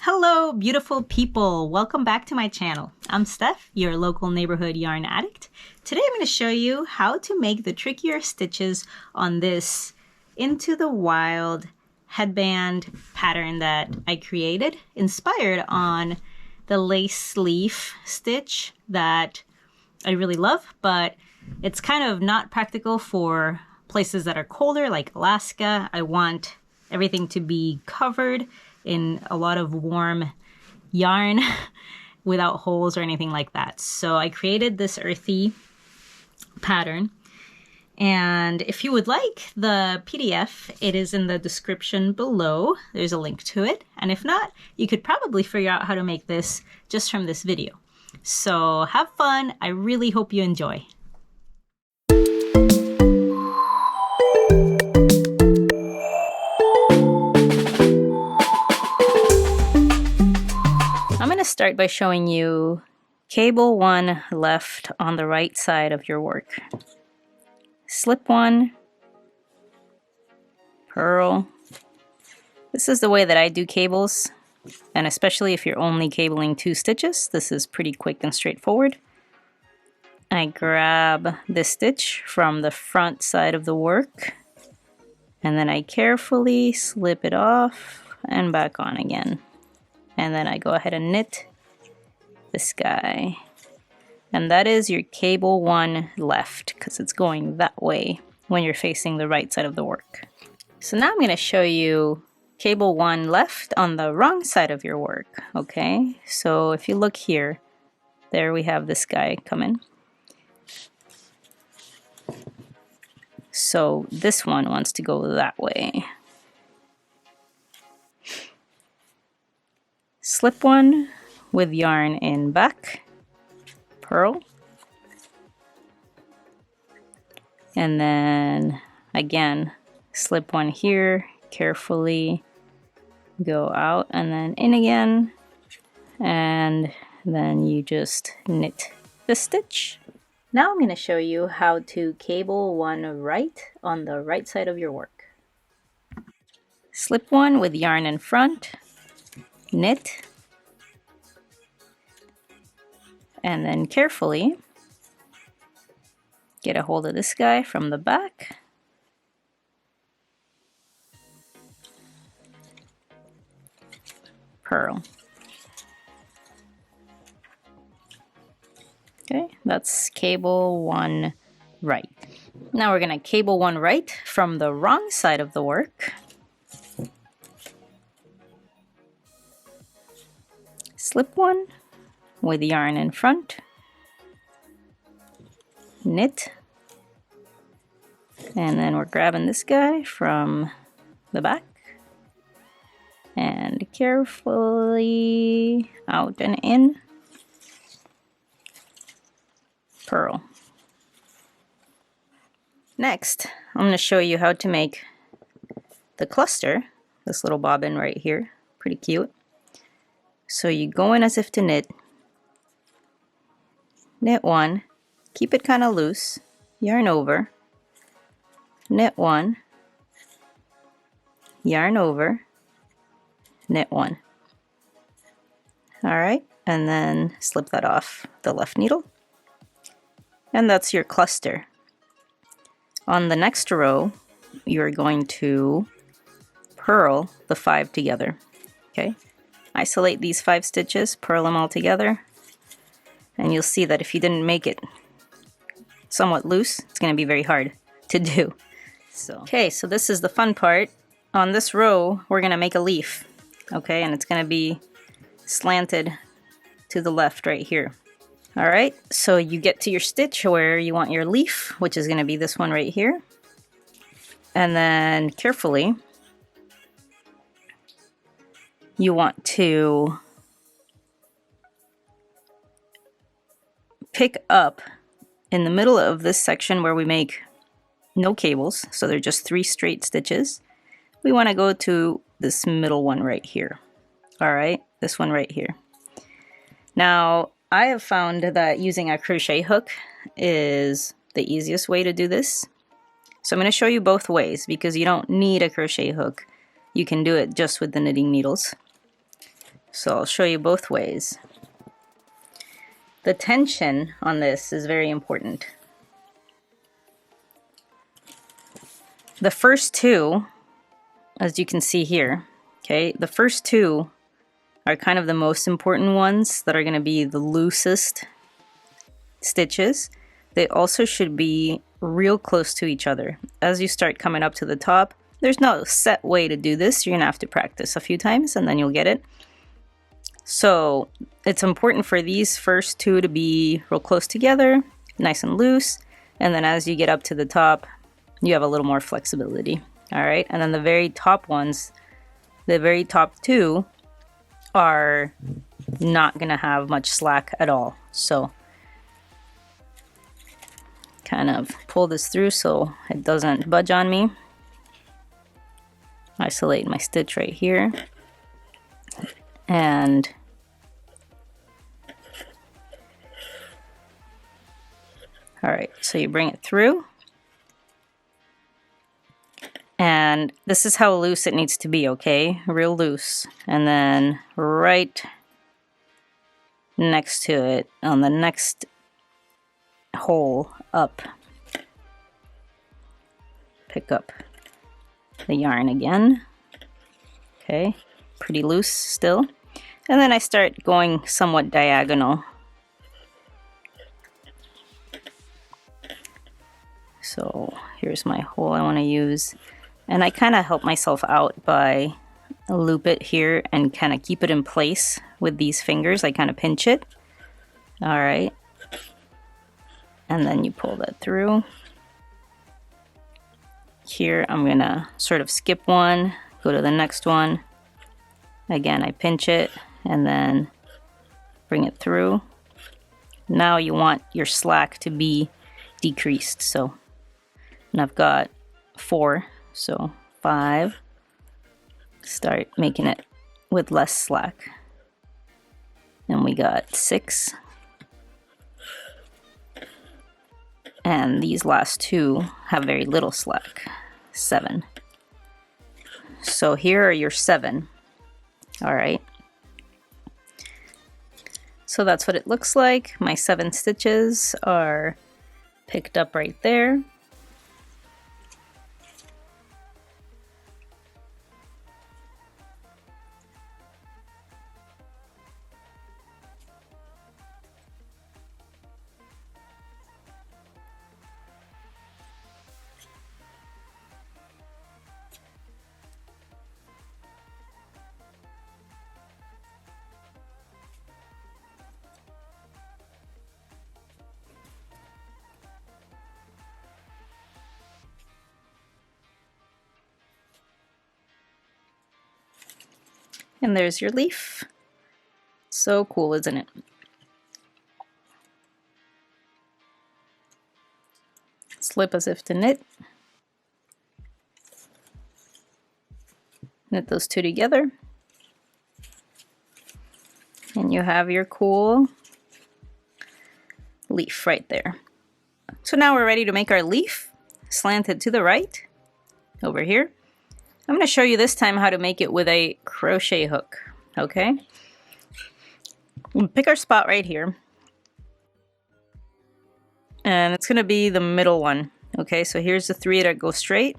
Hello, beautiful people. Welcome back to my channel. I'm Steph, your local neighborhood yarn addict. Today I'm going to show you how to make the trickier stitches on this Into the Wild headband pattern that I created, inspired on the lace leaf stitch that I really love, but it's kind of not practical for places that are colder like Alaska. I want everything to be covered in a lot of warm yarn without holes or anything like that. So I created this earthy pattern. And if you would like the PDF, it is in the description below. There's a link to it. And if not, you could probably figure out how to make this just from this video. So have fun. I really hope you enjoy. I'm going to start by showing you cable 1 left on the right side of your work. Slip 1, purl. This is the way that I do cables, and especially if you're only cabling 2 stitches, this is pretty quick and straightforward. I grab this stitch from the front side of the work, and then I carefully slip it off and back on again. And then I go ahead and knit this guy. And that is your cable 1 left, because it's going that way when you're facing the right side of the work. So now I'm going to show you cable 1 left on the wrong side of your work. Okay, so if you look here, there we have this guy coming. So this one wants to go that way. Slip 1 with yarn in back, purl, and then again slip 1 here, carefully go out and then in again, and then you just knit the stitch. Now I'm going to show you how to cable 1 right on the right side of your work. Slip 1 with yarn in front, knit, and then carefully get a hold of this guy from the back, purl. Okay, that's cable 1 right. Now we're going to cable 1 right from the wrong side of the work. Slip 1 with yarn in front, knit, and then we're grabbing this guy from the back and carefully out and in, purl. Next, I'm going to show you how to make the cluster, this little bobbin right here, pretty cute. So you go in as if to knit, knit 1, keep it kind of loose, yarn over, knit 1, yarn over, knit 1. Alright, and then slip that off the left needle. And that's your cluster. On the next row, you're going to purl the 5 together. Okay? Isolate these 5 stitches, purl them all together, and you'll see that if you didn't make it somewhat loose, it's going to be very hard to do. Okay, so this is the fun part. On this row, we're going to make a leaf, okay, and it's going to be slanted to the left right here. Alright, so you get to your stitch where you want your leaf, which is going to be this one right here, and then carefully you want to pick up in the middle of this section where we make no cables, so they're just 3 straight stitches. We want to go to this middle one right here. Alright, this one right here. Now, I have found that using a crochet hook is the easiest way to do this. So I'm going to show you both ways because you don't need a crochet hook. You can do it just with the knitting needles. So I'll show you both ways. The tension on this is very important. The first two, as you can see here, okay, the first two are kind of the most important ones that are going to be the loosest stitches. They also should be real close to each other. As you start coming up to the top, there's no set way to do this. You're going to have to practice a few times and then you'll get it. So it's important for these first two to be real close together, nice and loose, and then as you get up to the top, you have a little more flexibility. All right, and then the very top ones, the very top two are not gonna have much slack at all. So kind of pull this through so it doesn't budge on me. Isolate my stitch right here. And all right, so you bring it through. And this is how loose it needs to be, okay? Real loose. And then right next to it, on the next hole up, pick up the yarn again. Okay, pretty loose still. And then I start going somewhat diagonal. So here's my hole I want to use. And I kind of help myself out by loop it here and kind of keep it in place with these fingers. I kind of pinch it. All right. And then you pull that through. Here I'm going to sort of skip one, go to the next one. Again, I pinch it and then bring it through. Now you want your slack to be decreased. So, and I've got 4, so 5. Start making it with less slack. And we got 6. And these last two have very little slack, 7. So here are your 7. All right. So that's what it looks like. My 7 stitches are picked up right there. And there's your leaf. So cool, isn't it? Slip as if to knit. Knit those two together. And you have your cool leaf right there. So now we're ready to make our leaf, slanted to the right, over here. I'm going to show you this time how to make it with a crochet hook, okay? We'll pick our spot right here. And it's going to be the middle one, okay? So here's the 3 that go straight.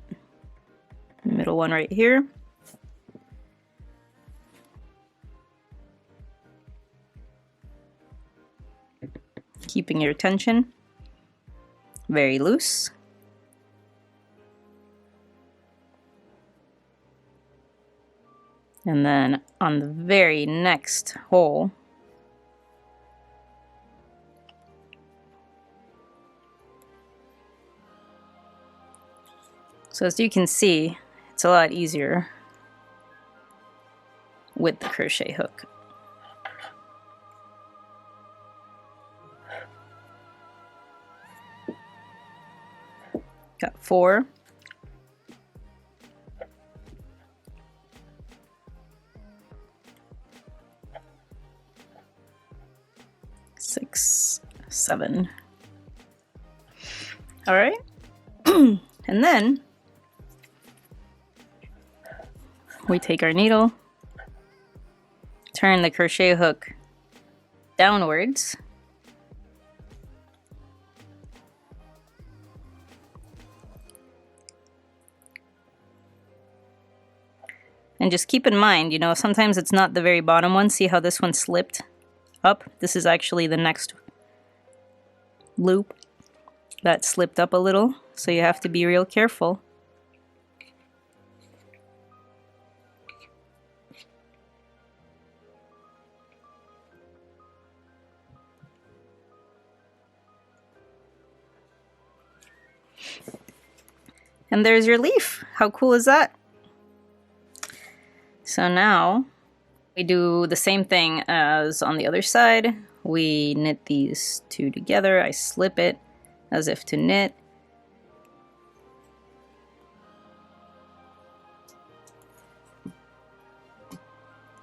Middle one right here. Keeping your tension very loose. And then on the very next hole, so as you can see, it's a lot easier with the crochet hook. Got 4. Six, 7. All right. And then we take our needle, turn the crochet hook downwards. And just keep in mind, you know, sometimes it's not the very bottom one. See how this one slipped up? This is actually the next loop that slipped up a little, so you have to be real careful. And there's your leaf. How cool is that? So now we do the same thing as on the other side. We knit these two together. I slip it as if to knit.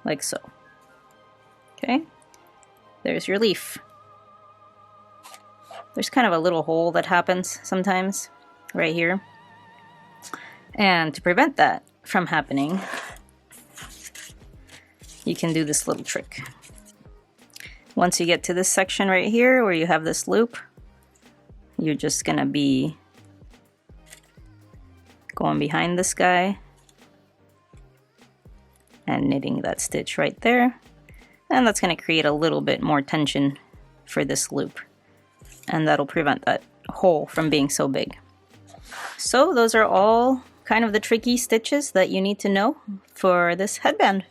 Like so. Okay, there's your leaf. There's kind of a little hole that happens sometimes right here. And to prevent that from happening, you can do this little trick. Once you get to this section right here where you have this loop, you're just gonna be going behind this guy and knitting that stitch right there. And that's gonna create a little bit more tension for this loop. And that'll prevent that hole from being so big. So those are all kind of the tricky stitches that you need to know for this headband.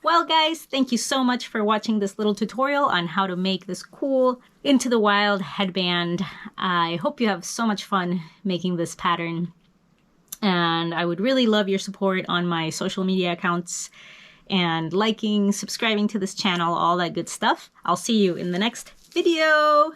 Well guys, thank you so much for watching this little tutorial on how to make this cool Into the Wild headband. I hope you have so much fun making this pattern. And I would really love your support on my social media accounts and liking, subscribing to this channel, all that good stuff. I'll see you in the next video.